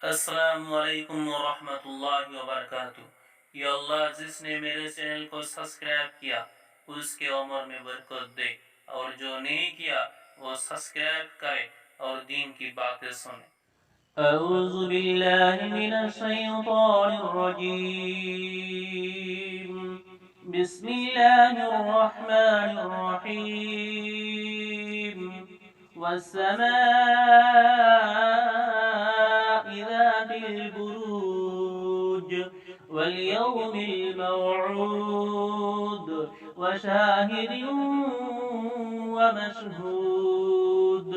अस्सलामुअलैकुम वरहमतुल्लाहि वबरकातुह। या अल्लाह जिसने मेरे चैनल को सब्सक्राइब किया उसके उम्र में बरकत दे, और जो नहीं किया वो सब्सक्राइब करे और दीन की बातें सुने। अऊज़ु बिल्लाहि मिनश शैतानिर रजीम। बिस्मिल्लाहिर रहमानिर रहीम। वस्समाइ ज़ातिल बुरूज वल्यौमिल मौऊद वशाहिदिन वमशहूद।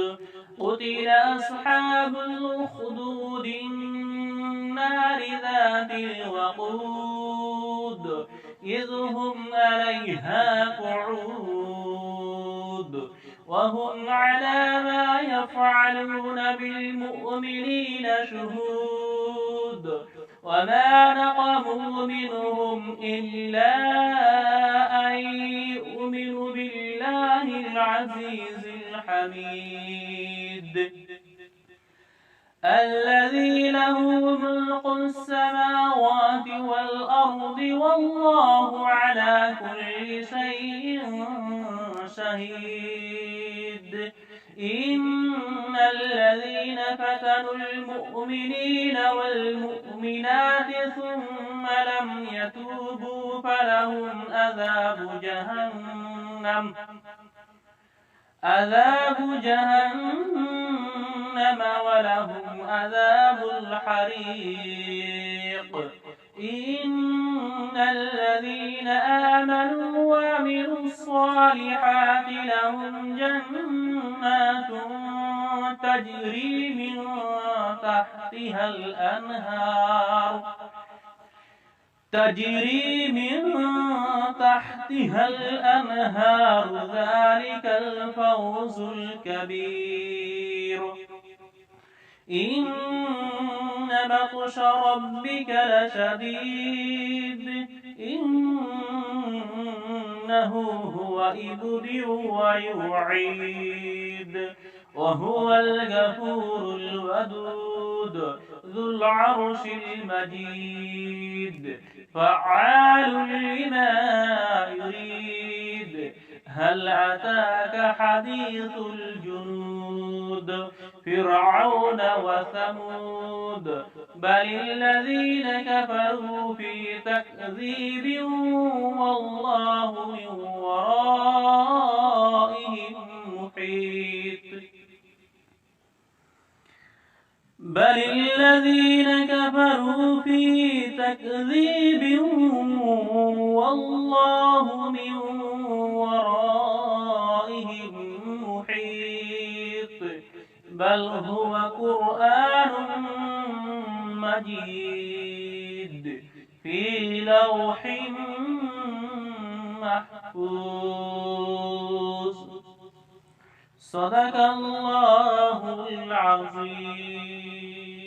قتل أصحاب الأخدود النار ذات الوقود إذ هم عليها قعود وهم على ما يفعلون بالمؤمنين شهود. وما نقموا منهم إلا أن يؤمنوا بالله العزيز الحميد الذي له ملك السماوات والأرض والله على كل شيء شهيد. إن الذين فتنوا المؤمنين والمؤمنات ثم لم يتوبوا فلهم عذاب جهنم ولهم عذاب الحريق. إن الذين آمنوا وعملوا الصالحات لهم جنات تجري من تحتها الأنهار ذلك الفوز الكبير. إن بطش ربك لشديد إنه هو يبدئ ويعيد وهو الغفور الودود ذو العرش المجيد فعال لما يريد. هل أتاك حديث الجنود فرعون وثمود بل الذين كفروا في تكذيب والله من ورائهم محيط. بل الذين كفروا في تكذيب والله من ورائهم محيط. بل هو قرآن مجيد في لوح محفوظ. صدق الله العظيم.